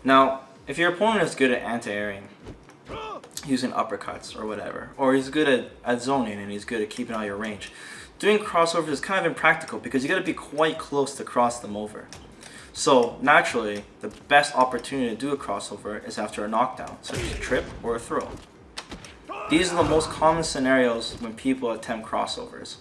Now, if your opponent is good at anti-airing, using uppercuts or whatever, or he's good at zoning and he's good at keeping out your range, doing crossovers is kind of impractical because you got to be quite close to cross them over. So naturally, the best opportunity to do a crossover is after a knockdown, such as a trip or a throw. These are the most common scenarios when people attempt crossovers.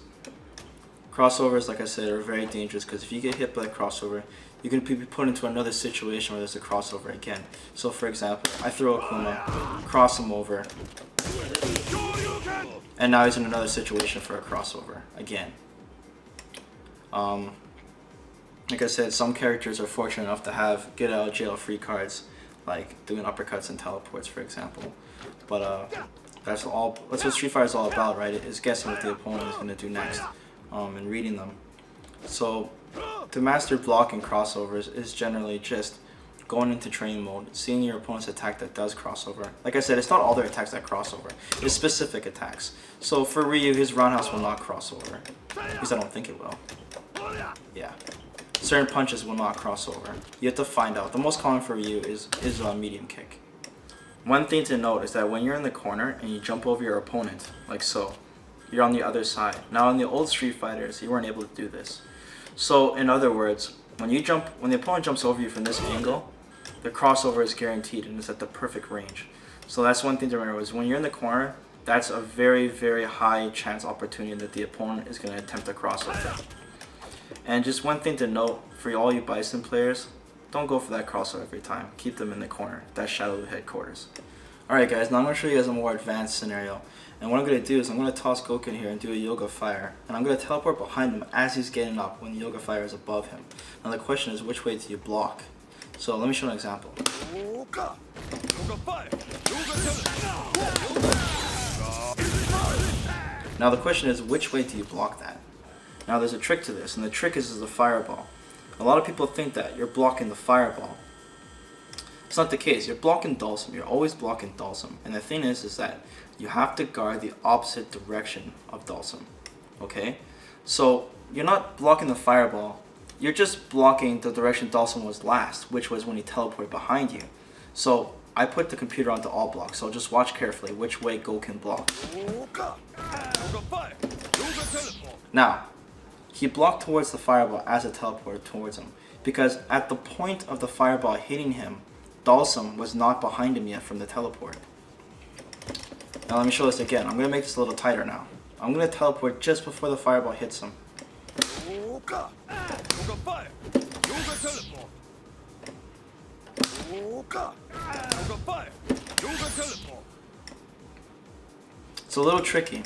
Crossovers, like I said, are very dangerous because if you get hit by a crossover, you can be put into another situation where there's a crossover again. So for example, I throw a Kuma, cross him over, and now he's in another situation for a crossover again. Like I said, some characters are fortunate enough to have get out of jail free cards, like doing uppercuts and teleports, for example. But that's what Street Fighter is all about, right? It's guessing what the opponent is going to do next, and reading them. So to master blocking crossovers is generally just going into training mode, seeing your opponent's attack that does crossover. Like I said, it's not all their attacks that crossover. It's specific attacks. So for Ryu, his roundhouse will not crossover, because I don't think it will. Yeah. Certain punches will not crossover. You have to find out. The most common for Ryu is a medium kick. One thing to note is that when you're in the corner and you jump over your opponent, like so, you're on the other side. Now in the old Street Fighters, you weren't able to do this. So in other words, when the opponent jumps over you from this angle, the crossover is guaranteed and it's at the perfect range. So that's one thing to remember, is when you're in the corner, that's a very, very high chance opportunity that the opponent is going to attempt a crossover. And just one thing to note for all you Bison players, don't go for that crossover every time. Keep them in the corner. That's Shadow Headquarters. Alright guys, now I'm going to show you guys a more advanced scenario. And what I'm going to do is I'm going to toss Goku here and do a Yoga Fire. And I'm going to teleport behind him as he's getting up when the Yoga Fire is above him. Now the question is, which way do you block? So let me show an example. Now the question is, which way do you block that? Now there's a trick to this, and the trick is the fireball. A lot of people think that you're blocking the fireball. It's not the case. You're blocking Dhalsim. You're always blocking Dhalsim. And the thing is that you have to guard the opposite direction of Dhalsim. Okay? So you're not blocking the fireball. You're just blocking the direction Dhalsim was last, which was when he teleported behind you. So I put the computer onto all blocks, so just watch carefully which way Goku block. Now, he blocked towards the fireball as it teleported towards him, because at the point of the fireball hitting him, Dhalsim was not behind him yet from the teleport. Now let me show this again. I'm going to make this a little tighter now. I'm going to teleport just before the fireball hits him. It's a little tricky.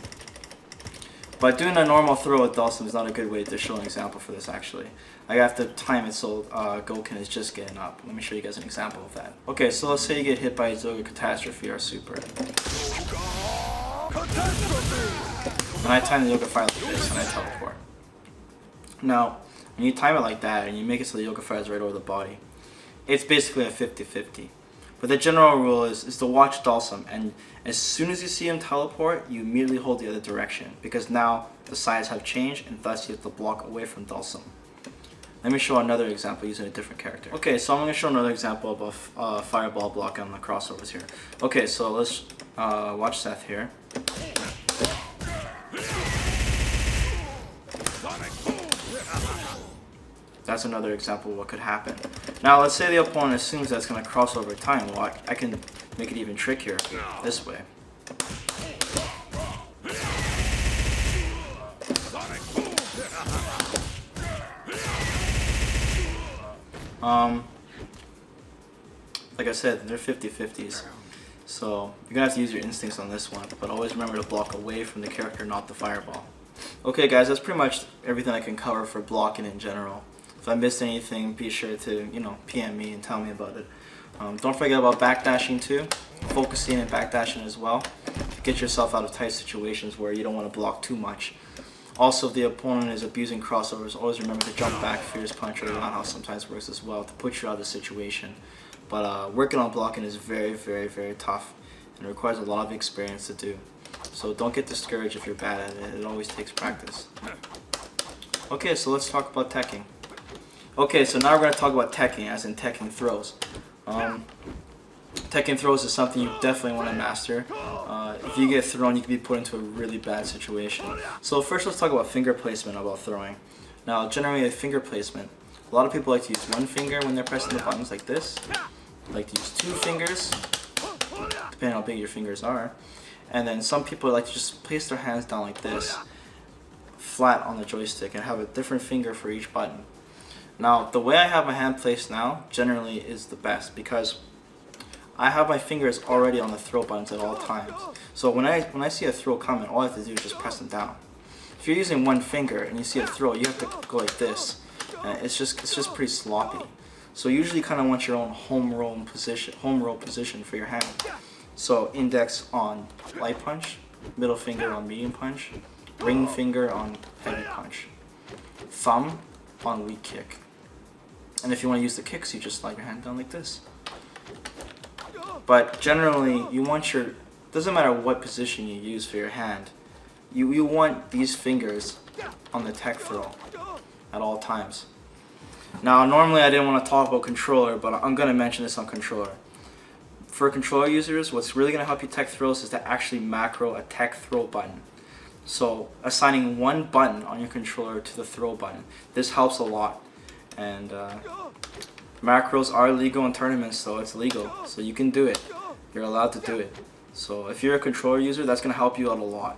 But doing a normal throw with Dhalsim is not a good way to show an example for this actually. I have to time it so Goku is just getting up. Let me show you guys an example of that. Okay, so let's say you get hit by Zoga Catastrophe or Super. And I time the Yoga Fire like this and I teleport. Now, when you time it like that and you make it so the Yoga Fire is right over the body, it's basically a 50-50. But the general rule is to watch Dhalsim, and as soon as you see him teleport, you immediately hold the other direction, because now the sides have changed and thus you have to block away from Dhalsim. Let me show another example using a different character. Okay, so I'm going to show another example of a fireball block on the crossovers here. Okay, so let's watch Seth here. That's another example of what could happen. Now let's say the opponent assumes that's going to cross over time. Well, I can make it even trickier this way. Like I said, they're 50-50s. So you're going to have to use your instincts on this one, but always remember to block away from the character, not the fireball. Okay guys, that's pretty much everything I can cover for blocking in general. If I missed anything, be sure to, PM me and tell me about it. Don't forget about backdashing too. Focusing and backdashing as well. Get yourself out of tight situations where you don't want to block too much. Also, if the opponent is abusing crossovers, always remember to jump back, fierce punch, or roundhouse sometimes works as well to put you out of the situation. But working on blocking is very, very, very tough and requires a lot of experience to do. So don't get discouraged if you're bad at it. It always takes practice. Okay, so let's talk about teching. Okay, so now we're going to talk about teching, as in teching throws. Teching throws is something you definitely want to master. If you get thrown, you can be put into a really bad situation. So first let's talk about finger placement about throwing. Now generally a finger placement, a lot of people like to use one finger when they're pressing the buttons like this. Like to use two fingers, depending on how big your fingers are. And then some people like to just place their hands down like this, flat on the joystick, and have a different finger for each button. Now the way I have my hand placed now generally is the best because I have my fingers already on the throw buttons at all times. So when I see a throw coming, all I have to do is just press them down. If you're using one finger and you see a throw, you have to go like this. And it's just pretty sloppy. So you usually kind of want your own home roll position for your hand. So index on light punch, middle finger on medium punch, ring finger on heavy punch, thumb on weak kick. And if you want to use the kicks, you just slide your hand down like this. But generally, you want your, doesn't matter what position you use for your hand, you want these fingers on the tech throw at all times. Now normally I didn't want to talk about controller, but I'm going to mention this on controller. For controller users, what's really going to help you tech throws is to actually macro a tech throw button. So assigning one button on your controller to the throw button, this helps a lot. And macros are legal in tournaments, so it's legal. So you can do it. You're allowed to do it. So if you're a controller user, that's going to help you out a lot.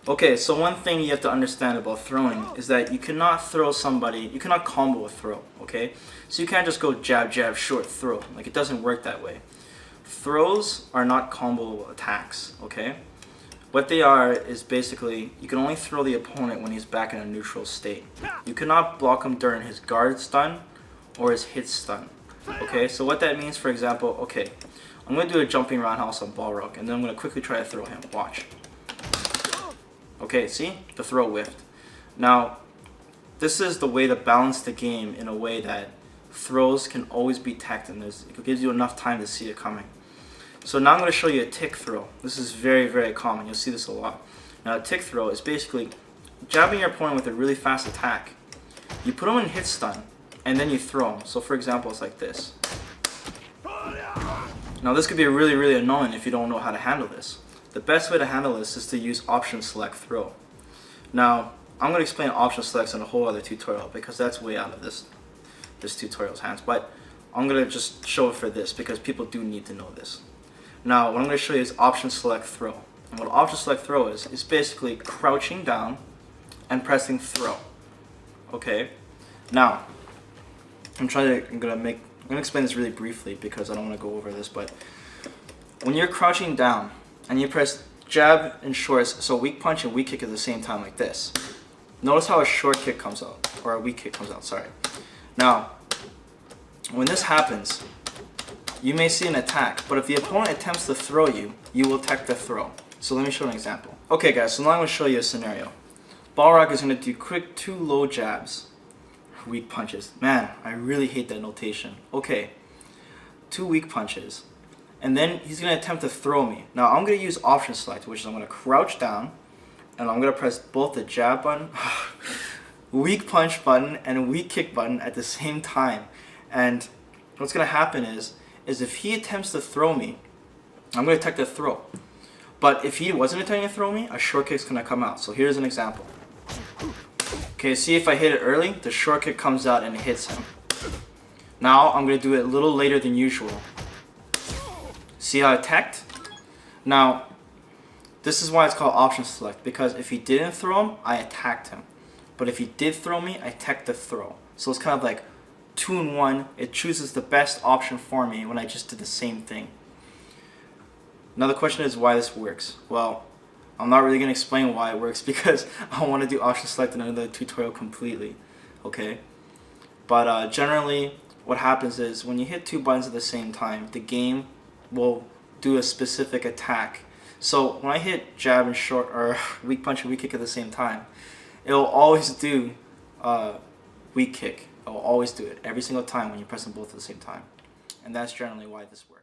Okay, so one thing you have to understand about throwing is that you cannot throw somebody, you cannot combo a throw, okay? So you can't just go jab, jab, short, throw. Like, it doesn't work that way. Throws are not combo attacks, okay? What they are is basically, you can only throw the opponent when he's back in a neutral state. You cannot block him during his guard stun or his hit stun, okay? So what that means, for example, okay, I'm going to do a jumping roundhouse on Balrog, and then I'm going to quickly try to throw him. Watch. Okay, see? The throw whiffed. Now, this is the way to balance the game in a way that throws can always be teched, and it gives you enough time to see it coming. So now I'm going to show you a tick throw. This is very, very common. You'll see this a lot. Now, a tick throw is basically jabbing your opponent with a really fast attack. You put him in hit stun, and then you throw him. So for example, it's like this. Now this could be really, really annoying if you don't know how to handle this. The best way to handle this is to use option select throw. Now, I'm going to explain option selects in a whole other tutorial because that's way out of this tutorial's hands. But I'm going to just show it for this because people do need to know this. Now, what I'm going to show you is option select throw. And what option select throw is basically crouching down and pressing throw. Okay? Now, I'm going to explain this really briefly because I don't want to go over this, but when you're crouching down and you press jab and shorts, so weak punch and weak kick at the same time like this. Notice how a short kick comes out, or a weak kick comes out, sorry. Now, when this happens, you may see an attack, but if the opponent attempts to throw you, you will tech the throw. So let me show an example. Okay guys, so now I'm going to show you a scenario. Balrog is going to do quick 2 low jabs, weak punches. Man, I really hate that notation. Okay, 2 weak punches. And then he's going to attempt to throw me. Now I'm going to use option select, which is I'm going to crouch down, and I'm going to press both the jab button, weak punch button, and weak kick button at the same time. And what's going to happen is if he attempts to throw me, I'm going to tech the throw. But if he wasn't attempting to throw me, a short kick's going to come out. So here's an example. Okay, see if I hit it early, the short kick comes out and it hits him. Now I'm going to do it a little later than usual. See how it teched? Now, this is why it's called option select, because if he didn't throw him, I attacked him. But if he did throw me, I teched the throw. So it's kind of like 2 in 1. It chooses the best option for me when I just did the same thing. Now the question is why this works. Well, I'm not really going to explain why it works because I want to do option select in another tutorial completely. Okay? But generally, what happens is when you hit 2 buttons at the same time, the game will do a specific attack. So when I hit jab and short or weak punch and weak kick at the same time, it will always do weak kick. It will always do it every single time when you press them both at the same time. And that's generally why this works.